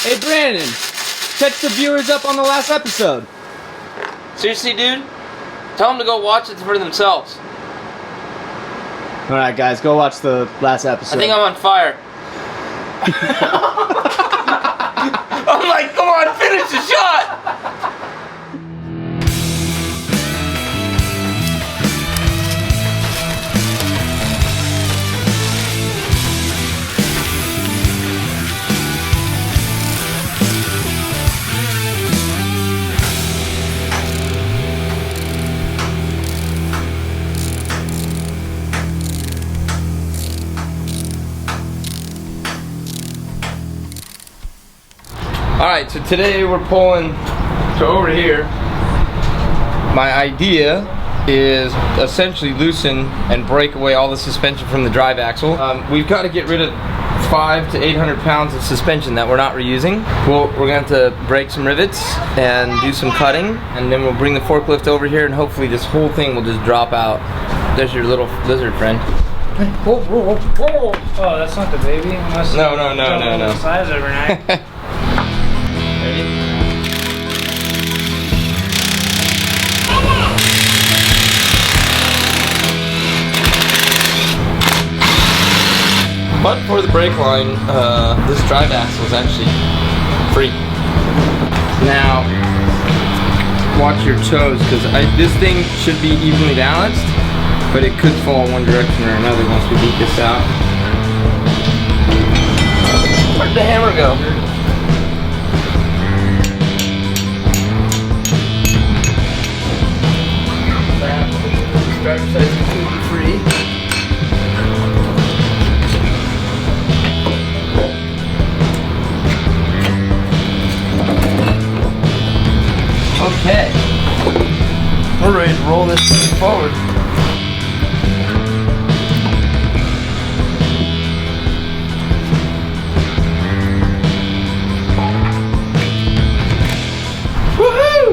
Hey Brandon, catch the viewers up on the last episode. Seriously, dude? Tell them to go watch it for themselves. Alright guys, go watch the last episode. I think I'm on fire. I'm like, come on, finish the shot! Alright, so today we're pulling to over here. My idea is essentially loosen and break away all the suspension from the drive axle. We've got to get rid of 500 to 800 pounds of suspension that we're not reusing. We're going to have to break some rivets and do some cutting, and then we'll bring the forklift over here and hopefully this whole thing will just drop out. There's your little lizard friend. Oh, that's not the baby? No. Size overnight. But for the brake line, this drive axle is actually free. Now, watch your toes, because this thing should be evenly balanced, but it could fall one direction or another once we beat this out. Where'd the hammer go? Driver's side is completely free. Okay, we're ready to roll this thing forward. Woohoo!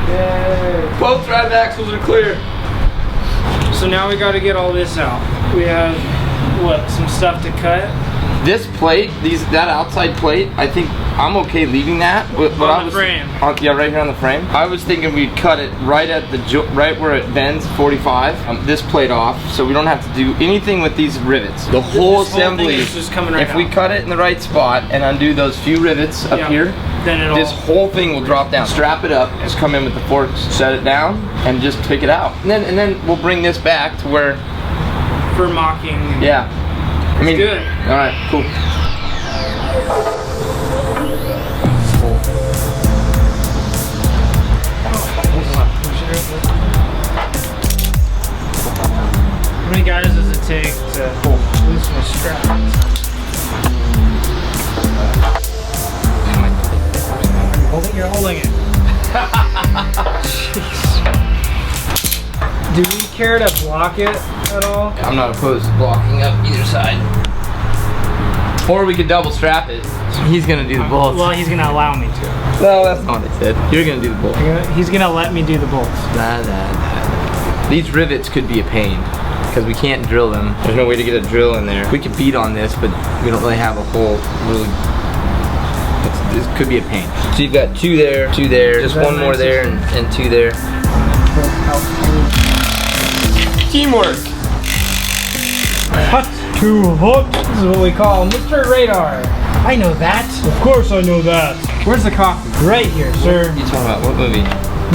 Yay. Both drive axles are clear. So now we got to get all this out. We have, what, some stuff to cut? This plate, that outside plate, I think I'm okay leaving that. On the frame. Yeah, right here on the frame. I was thinking we'd cut it right at the right where it bends, 45. This plate off, so we don't have to do anything with these rivets. The whole assembly is just coming right if we out. cut it in the right spot and undo those few rivets up here, then this whole thing will drop down. Strap it up, just come in with the forks, set it down, and just pick it out. And then we'll bring this back to where for mocking. Yeah. I mean, good. All right, cool. How many guys does it take to loosen a strap? You're holding it. Jeez. Do we care to block it at all? I'm not opposed to blocking up either side. Or we could double strap it. He's gonna do the bolts. Well, he's gonna allow me to. No, that's not what I said. You're gonna do the bolts. He's gonna let me do the bolts. These rivets could be a pain because we can't drill them. There's no way to get a drill in there. We could beat on this, but we don't really have a hole. This could be a pain. So you've got two there, just one more there, and two there. Teamwork. Hot to hot. This is what we call Mr. Radar. I know that. Of course I know that. Where's the coffee? Right here, sir. What are you talking about? What movie?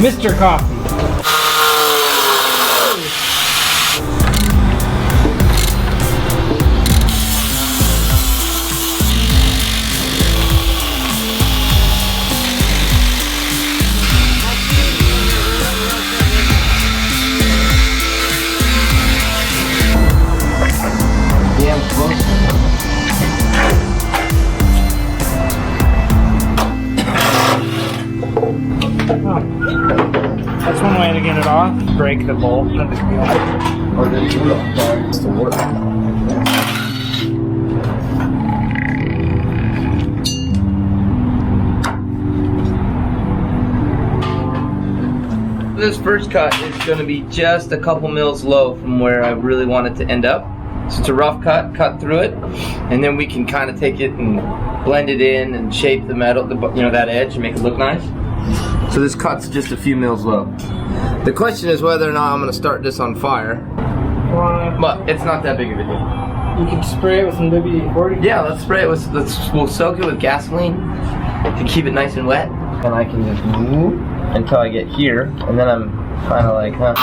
Mr. Coffee. That's one way to get it off. Break the bolt. Or the wheel. It's the work. This first cut is going to be just a couple mils low from where I really want it to end up. So it's a rough cut through it. and then we can kind of take it and blend it in and shape the metal, that edge, and make it look nice. So this cut's just a few mils low. The question is whether or not I'm gonna start this on fire, but it's not that big of a deal. You can spray it with some WD-40. Yeah, let's spray it with, we'll soak it with gasoline to keep it nice and wet. And I can just move until I get here, and then I'm kind of like, huh.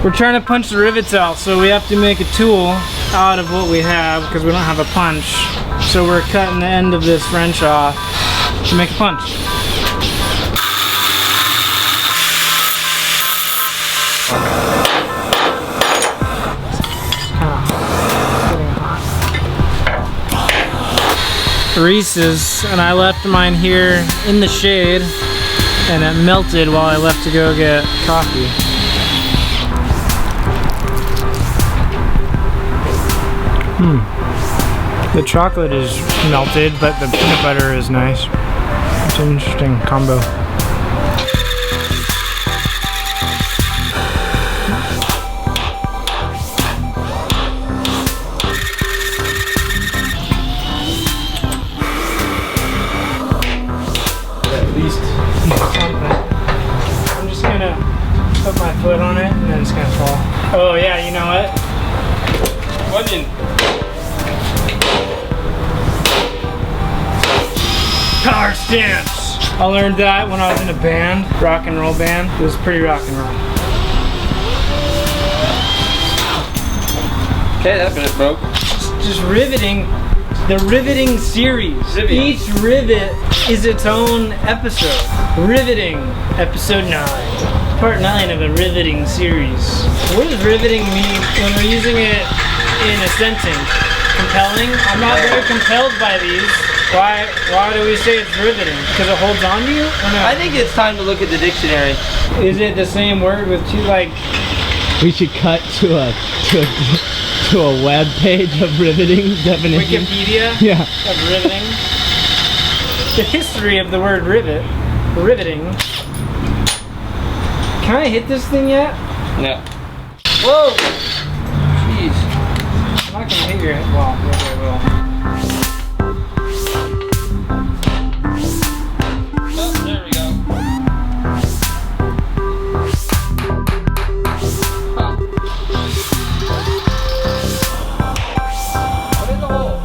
We're trying to punch the rivets out, so we have to make a tool out of what we have because we don't have a punch. So we're cutting the end of this wrench off to make a punch. Reese's, and I left mine here in the shade, and it melted while I left to go get coffee. The chocolate is melted, but the peanut butter is nice. It's an interesting combo. At least Something. I'm just gonna put my foot on it and then it's gonna fall. Oh yeah, you know what? onion. Power stance. I learned that when I was in a band, rock and roll band. It was pretty rock and roll. Okay, that bit broke. Just riveting. The riveting series. Each rivet is its own episode. Riveting, episode 9. Part 9 of a riveting series. What does riveting mean when we're using it in a sentence? Compelling? I'm not very compelled by these. Why do we say it's riveting? Because it holds on to you? Or no? I think it's time to look at the dictionary. Is it the same word with two, like... We should cut to a web page of riveting definition. Wikipedia? Yeah. Of riveting? The history of the word rivet. Riveting. Can I hit this thing yet? No. Whoa! Jeez. I'm not gonna hit your head. Well, maybe I will. Oh, there we go. Huh. What is the hole?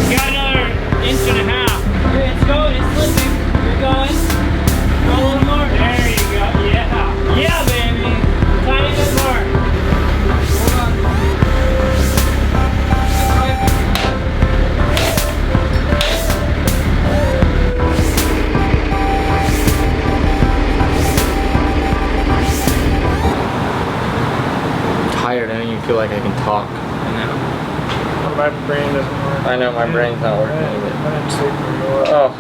You got another inch and a half. It's going, it's slipping. You're going. Go a little more. There you go. Yeah. Yeah, baby. Tiny bit more. Hold on. I'm tired. I don't even feel like I can talk. I know. My brain doesn't work. I know my brain's not working either. I didn't sleep very well. Oh,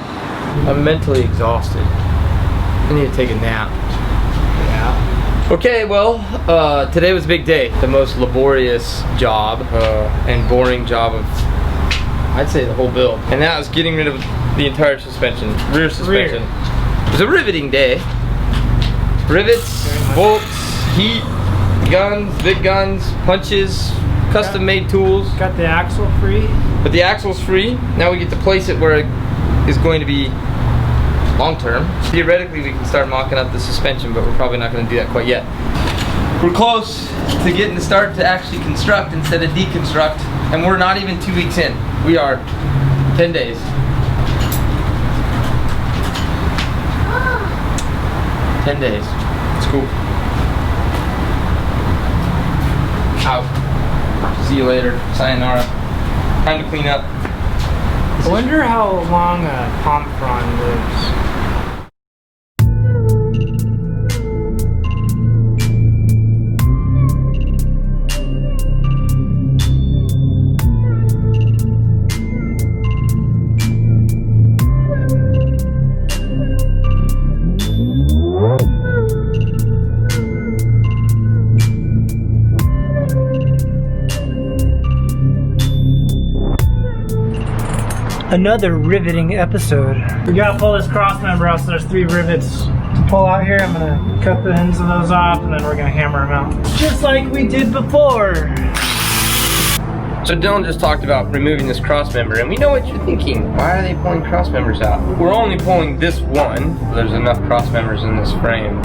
I'm mentally exhausted. I need to take a nap. Yeah. Okay, well, today was a big day. The most laborious job and boring job of, I'd say, the whole build. And that was getting rid of the entire suspension, rear suspension. It was a riveting day. Rivets, bolts, heat, guns, big guns, punches, custom-made tools. Got the axle free. But the axle's free. Now we get to place it where it is going to be long-term. Theoretically, we can start mocking up the suspension, but we're probably not going to do that quite yet. We're close to getting to start to actually construct instead of deconstruct, and we're not even 2 weeks in. We are 10 days. $10 days. It's cool. Out. See you later. Sayonara. Time to clean up. I wonder how long a palm frond lives. Another riveting episode. We gotta pull this cross member out, so there's 3 rivets to pull out here. I'm gonna cut the ends of those off and then we're gonna hammer them out. Just like we did before. So Dylan just talked about removing this cross member, and we know what you're thinking. Why are they pulling cross members out? We're only pulling this one. There's enough cross members in this frame.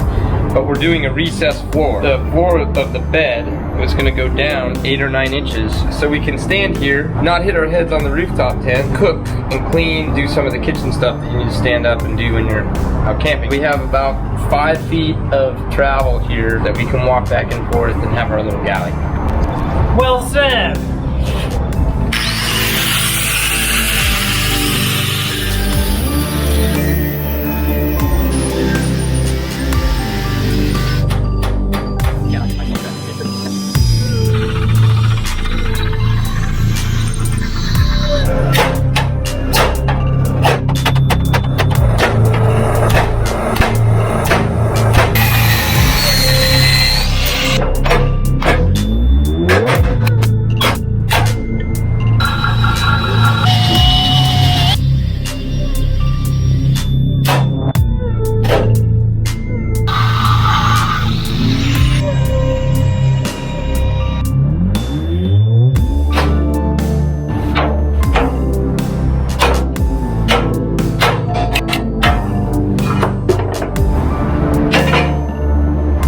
But we're doing a recessed floor. The floor of the bed was gonna go down 8 or 9 inches. So we can stand here, not hit our heads on the rooftop tent, cook and clean, do some of the kitchen stuff that you need to stand up and do when you're out camping. We have about 5 feet of travel here that we can walk back and forth and have our little galley. Well said.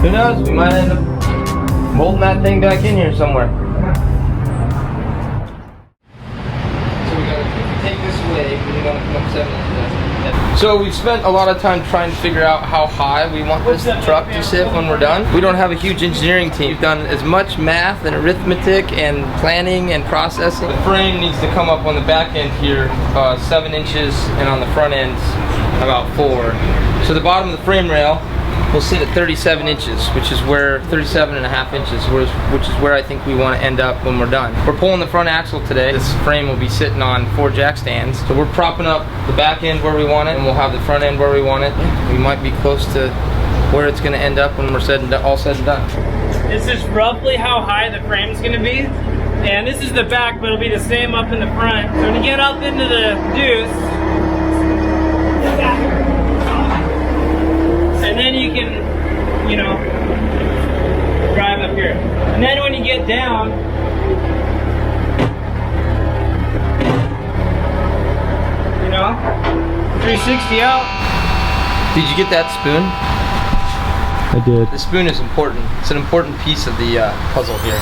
Who knows? We might end up bolting that thing back in here somewhere. So we gotta take this away. We want to come up 7 inches. So we've spent a lot of time trying to figure out how high we want this truck to sit when we're done. We don't have a huge engineering team. We've done as much math and arithmetic and planning and processing. The frame needs to come up on the back end here 7 inches, and on the front end about 4. So the bottom of the frame rail will sit at 37 inches, which is where 37.5 inches, which is where I think we want to end up when we're done. We're pulling the front axle today. This frame will be sitting on 4 jack stands. So we're propping up the back end where we want it, and we'll have the front end where we want it. We might be close to where it's going to end up when we're all said and done. This is roughly how high the frame's gonna be. And this is the back, but it'll be the same up in the front. So when you get up into the Deuce, and then you can, you know, drive up here. And then when you get down, you know, 360 out. Did you get that spoon? I did. The spoon is important. It's an important piece of the puzzle here.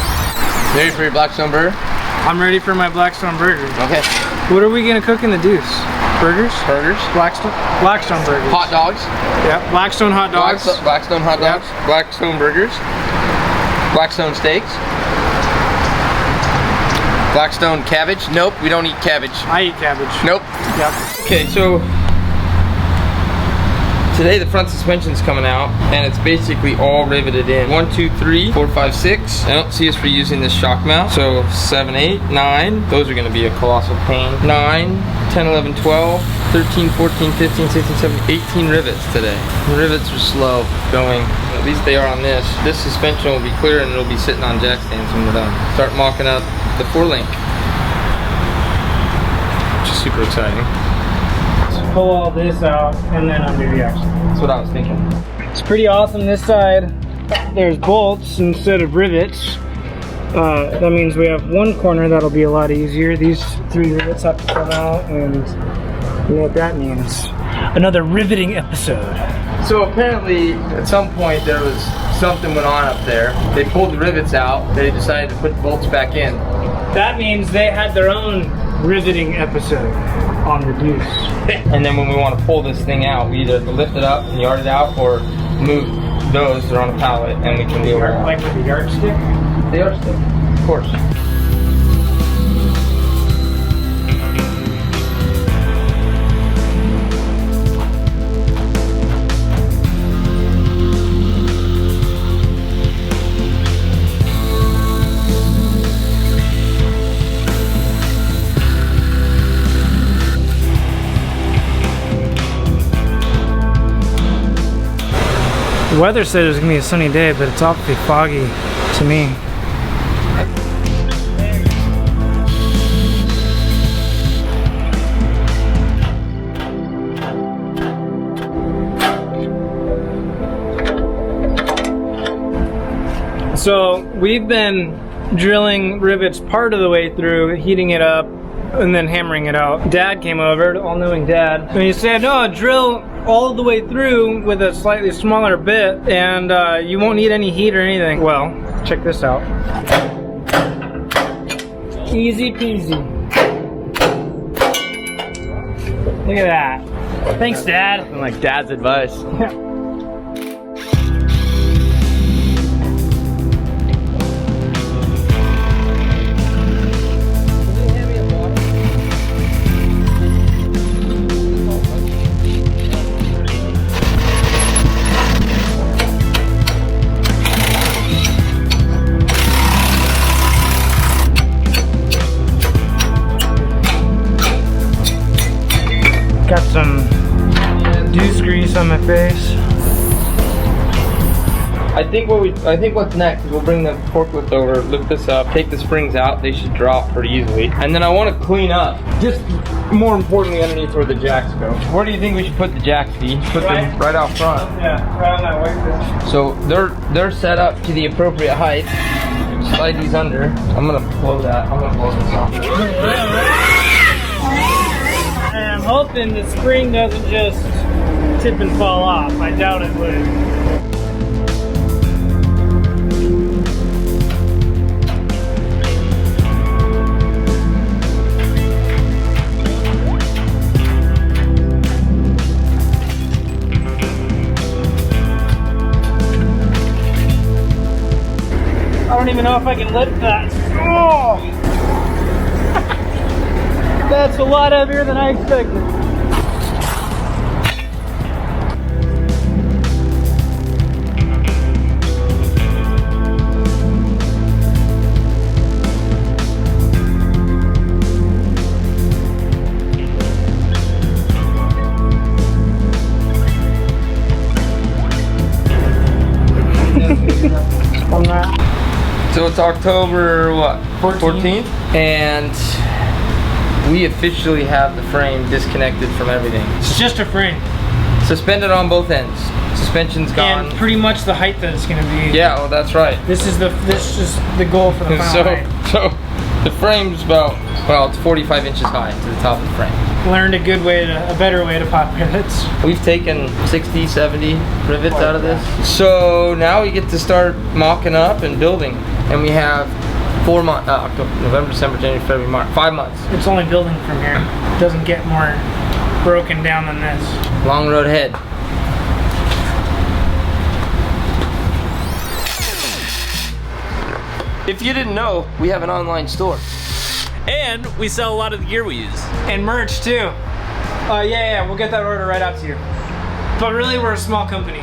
Ready for your Blackstone burger? I'm ready for my Blackstone burger. Okay. What are we gonna cook in the Deuce? Burgers? Burgers. Blackstone burgers. Hot dogs. Yeah, Blackstone hot dogs. Blackstone hot dogs. Yep. Blackstone burgers. Blackstone steaks. Blackstone cabbage. Nope, we don't eat cabbage. I eat cabbage. Nope. Yep. Okay, so today the front suspension's coming out, and it's basically all riveted in. 1, 2, 3, 4, 5, 6. I don't see us reusing this shock mount. So 7, 8, 9. Those are gonna be a colossal pain. 9, 10, 11, 12, 13, 14, 15, 16, 17, 18 rivets today. The rivets are slow going. At least they are on this. This suspension will be clear, and it'll be sitting on jack stands when we're done. Start mocking up the 4-link, which is super exciting. Pull all this out and then undo the axle. That's what I was thinking. It's pretty awesome. This side, there's bolts instead of rivets. That means we have one corner that'll be a lot easier. These 3 rivets have to come out, and you know what that means. Another riveting episode. So apparently, at some point, there was something went on up there. They pulled the rivets out. They decided to put the bolts back in. That means they had their own riveting episode on the Deuce. And then when we want to pull this thing out, we either lift it up and yard it out, or move those that are on a pallet, and we can wheel it out. Like with the yardstick? The yardstick, of course. The weather said it was gonna be a sunny day, but it's awfully foggy to me. So we've been drilling rivets part of the way through, heating it up, and then hammering it out. Dad came over, all-knowing Dad, and he said, no, drill all the way through with a slightly smaller bit, and you won't need any heat or anything. Well, check this out. Easy peasy. Look at that. Thanks, Dad. And like Dad's advice. Got some Deuce grease on my face. I think what's next is we'll bring the forklift over, lift this up, take the springs out. They should drop pretty easily. And then I want to clean up, just more importantly underneath where the jacks go. Where do you think we should put the jacks, D? Put them right out front. Yeah, right on that white fish. So they're set up to the appropriate height. Slide these under. I'm gonna blow that. I'm gonna blow this off. And I'm hoping the spring doesn't just tip and fall off. I doubt it would. I don't even know if I can lift that. Oh! That's a lot heavier than I expected. On that. So it's October what? 14th? And we officially have the frame disconnected from everything. It's just a frame. Suspended on both ends. Suspension's gone. And pretty much the height that it's gonna be. Yeah, well that's right. This is the goal for the final height. So the frame's about, well, it's 45 inches high to the top of the frame. Learned a better way to pop rivets. We've taken 60, 70 rivets out of this. So now we get to start mocking up and building. And we have 4 months, October, November, December, January, February, March, 5 months. It's only building from here. It doesn't get more broken down than this. Long road ahead. If you didn't know, we have an online store. And we sell a lot of the gear we use. And merch too. Yeah, we'll get that order right out to you. But really, we're a small company.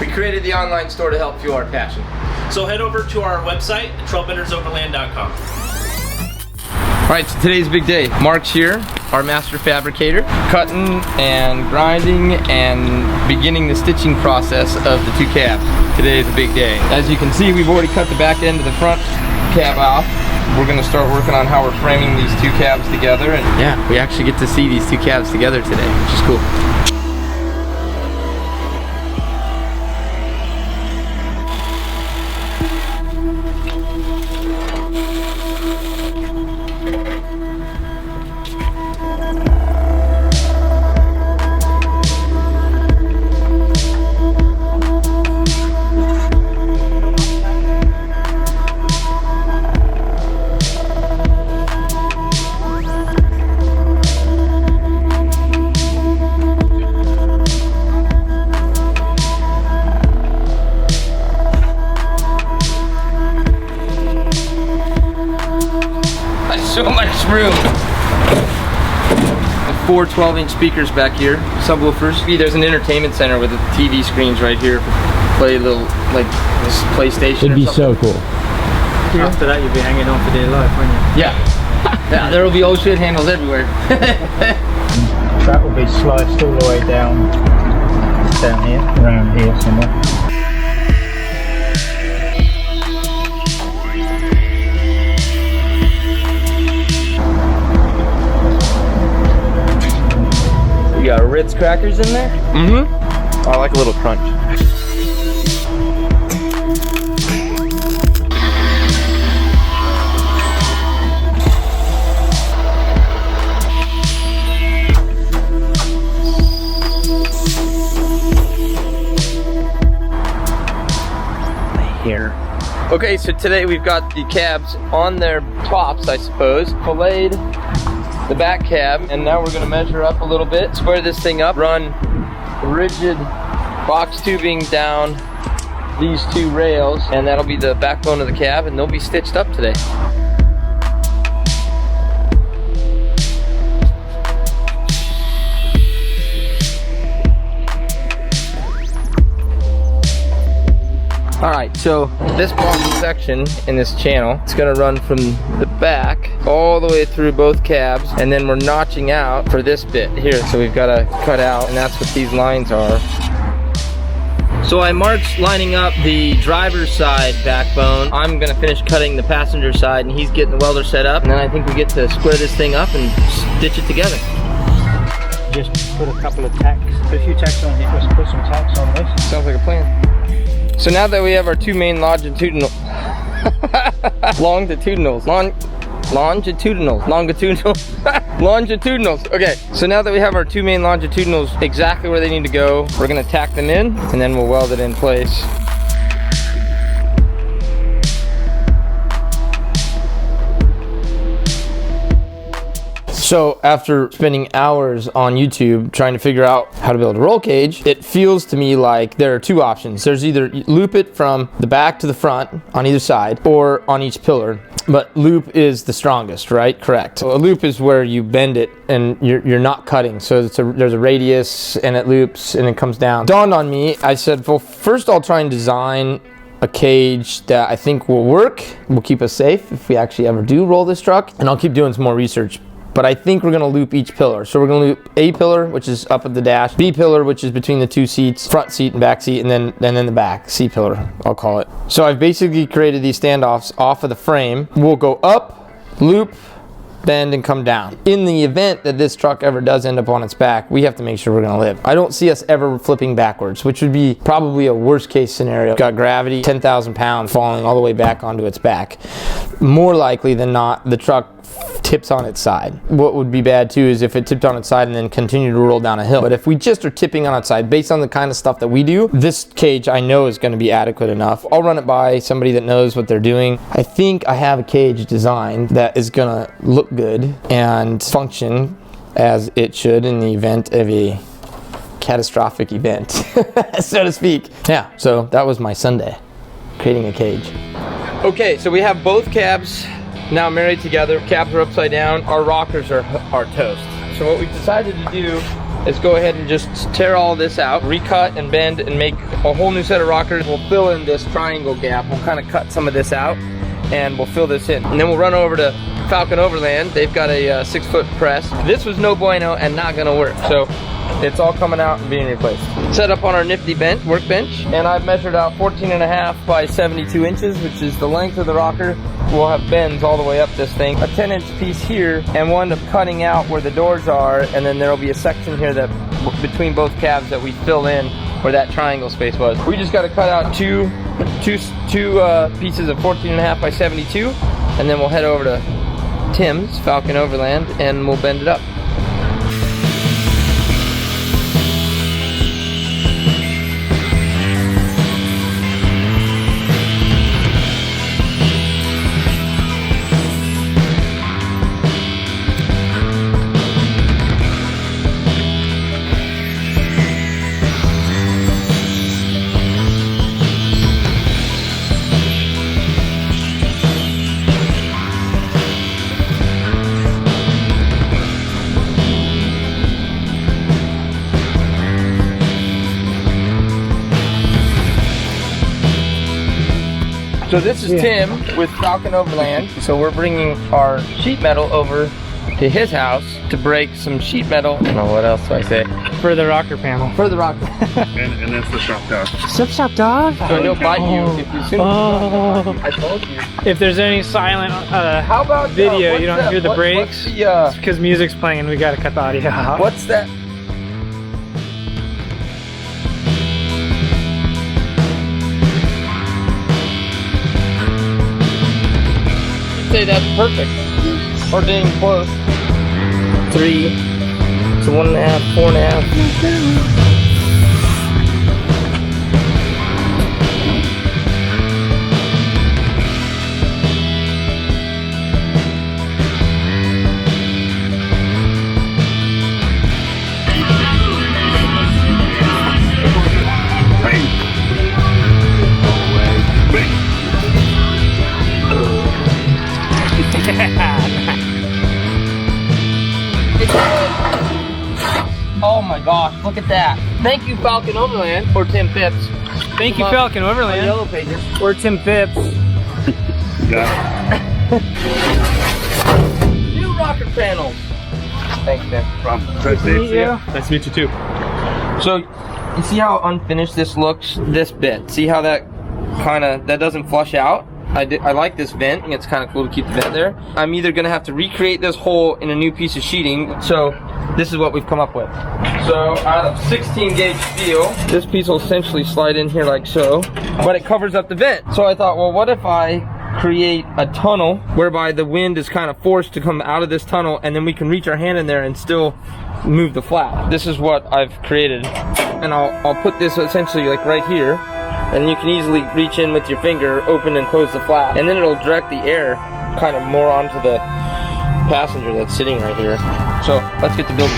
We created the online store to help fuel our passion. So head over to our website, trailbendersoverland.com. All right, so today's a big day. Mark's here, our master fabricator, cutting and grinding and beginning the stitching process of the 2 cabs. Today is a big day. As you can see, we've already cut the back end of the front cab off. We're gonna start working on how we're framing these 2 cabs together, and yeah, we actually get to see these 2 cabs together today, which is cool. So much room. 4 12-inch speakers back here, subwoofers. There's an entertainment center with the TV screens right here. Play a little, like, this PlayStation. It'd be so cool. After that, you'll be hanging on for dear life, won't you? Yeah. Yeah, there will be old shit handles everywhere. That will be sliced all the way down here, around here somewhere. You got Ritz crackers in there? Mm-hmm. I like a little crunch. Okay, so today we've got the cabs on their tops, I suppose, filleted the back cab, and now we're gonna measure up a little bit, square this thing up, run rigid box tubing down these two rails, and that'll be the backbone of the cab, and they'll be stitched up today. Alright, so this box section in this channel, it's gonna run from the back all the way through both cabs, and then we're notching out for this bit here. So we've got to cut out, and that's what these lines are. So I marked lining up the driver's side backbone. I'm gonna finish cutting the passenger side, and he's getting the welder set up, and then I think we get to square this thing up and stitch it together. Just put a couple of tacks, put a few tacks on here. Let's put some tacks on this. Sounds like a plan. So now that we have our two main longitudinals, okay, so now that we have our two main longitudinals exactly where they need to go, we're gonna tack them in, and then we'll weld it in place. So after spending hours on YouTube trying to figure out how to build a roll cage, it feels to me like there are two options. There's either loop it from the back to the front on either side, or on each pillar. But loop is the strongest, right? Correct. So a loop is where you bend it and you're not cutting. So there's a radius and it loops and it comes down. Dawned on me, I said, well, first I'll try and design a cage that I think will work, will keep us safe if we actually ever do roll this truck, and I'll keep doing some more research. But I think we're gonna loop each pillar. So we're gonna loop A pillar, which is up at the dash, B pillar, which is between the two seats, front seat and back seat, and then the back, C pillar, I'll call it. So I've basically created these standoffs off of the frame. We'll go up, loop, bend, and come down. In the event that this truck ever does end up on its back, we have to make sure we're gonna live. I don't see us ever flipping backwards, which would be probably a worst case scenario. Got gravity, 10,000 pounds falling all the way back onto its back. More likely than not, the truck tips on its side. What would be bad too is if it tipped on its side and then continued to roll down a hill. But if we just are tipping on its side, based on the kind of stuff that we do, this cage I know is going to be adequate enough. I'll run it by somebody that knows what they're doing. I think I have a cage designed that is going to look good and function as it should in the event of a catastrophic event, so to speak. Yeah, so that was my Sunday, creating a cage. Okay, so we have both cabs now married together. Cabs are upside down, our rockers are toast. So what we decided to do is go ahead and just tear all this out, recut and bend and make a whole new set of rockers. We'll fill in this triangle gap. We'll kind of cut some of this out and we'll fill this in. And then we'll run over to Falcon Overland. They've got a 6-foot press. This was no bueno and not gonna work. So it's all coming out and being replaced. Set up on our nifty workbench, and I've measured out 14.5 by 72 inches, which is the length of the rocker. We'll have bends all the way up this thing. A 10-inch piece here, and we'll end up cutting out where the doors are, and then there'll be a section here that between both cabs that we fill in where that triangle space was. We just got to cut out two pieces of 14.5 by 72, and then we'll head over to Tim's Falcon Overland and we'll bend it up. So this is Tim with Falcon Overland. So we're bringing our sheet metal over to his house to break some sheet metal. I don't know what else do I say. For the rocker panel. For the rocker. and that's the shop dog. Shop dog? So he'll bite you if you soon. I told you. If there's any silent How about video, you don't hear the brakes. It's because music's playing and we gotta cut the audio out. What's that? Say that's perfect, or dang close. 3 to 1.5, 4.5. look at that. Thank you, Falcon Overland, or Tim Phipps. Thank you, Come on, Falcon on the Overland. Yellow Pages. Or Tim Phipps. New rocker panels. Thanks, Tim. Nice to meet you. Nice to meet you too. So, you see how unfinished this looks? This bit. See how that that doesn't flush out? I like this vent, and it's kind of cool to keep the vent there. I'm either gonna have to recreate this hole in a new piece of sheeting, so this is what we've come up with. So out of 16 gauge steel, this piece will essentially slide in here like so, but it covers up the vent. So I thought, well, what if I create a tunnel whereby the wind is kind of forced to come out of this tunnel, and then we can reach our hand in there and still move the flap. This is what I've created, and I'll put this essentially like right here, and you can easily reach in with your finger, open and close the flap, and then it'll direct the air kind of more onto the passenger that's sitting right here. So let's get to building.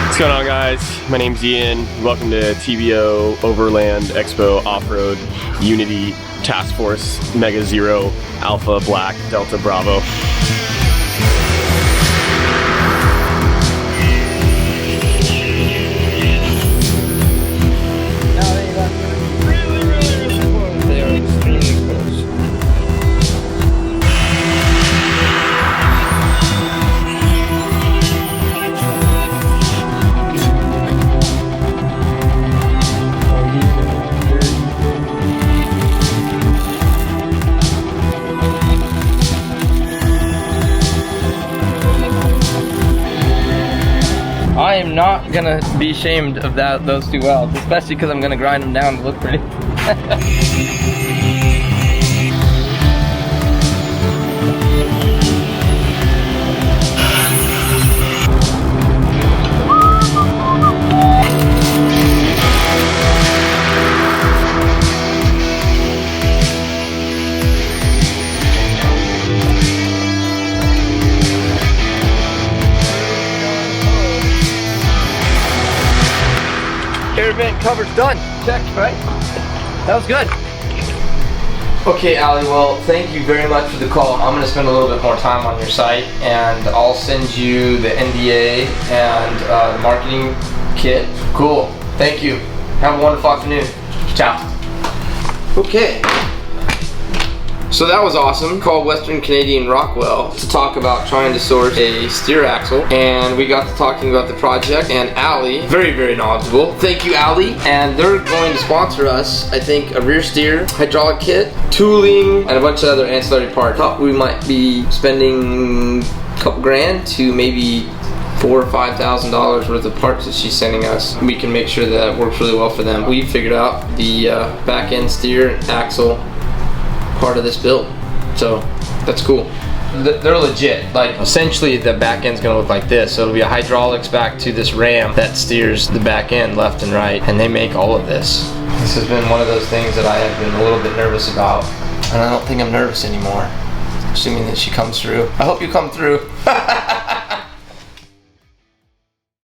What's going on, guys? My name's Ian. Welcome to TBO Overland Expo Off-Road Unity Task Force Mega Zero Alpha Black Delta Bravo. They are extremely close. I am not gonna be ashamed of those two welds, especially because I'm gonna grind them down to look pretty. Air vent cover's done. Check, right? That was good. Okay, Allie, well, thank you very much for the call. I'm gonna spend a little bit more time on your site, and I'll send you the NDA and the marketing kit. Cool, thank you. Have a wonderful afternoon. Ciao. Okay. So that was awesome. Called Western Canadian Rockwell to talk about trying to source a steer axle, and we got to talking about the project, and Allie, very, very knowledgeable. Thank you, Allie. And they're going to sponsor us, I think, a rear steer, hydraulic kit, tooling, and a bunch of other ancillary parts. Thought we might be spending a couple grand to maybe $4,000 or $5,000 worth of parts that she's sending us. We can make sure that it works really well for them. We figured out the back end steer axle part of this build, so that's cool. They're legit. Like, essentially the back end's gonna look like this, so it'll be a hydraulics back to this ram that steers the back end left and right, and they make all of this. This has been one of those things that I have been a little bit nervous about, and I don't think I'm nervous anymore, assuming that she comes through. I hope you come through.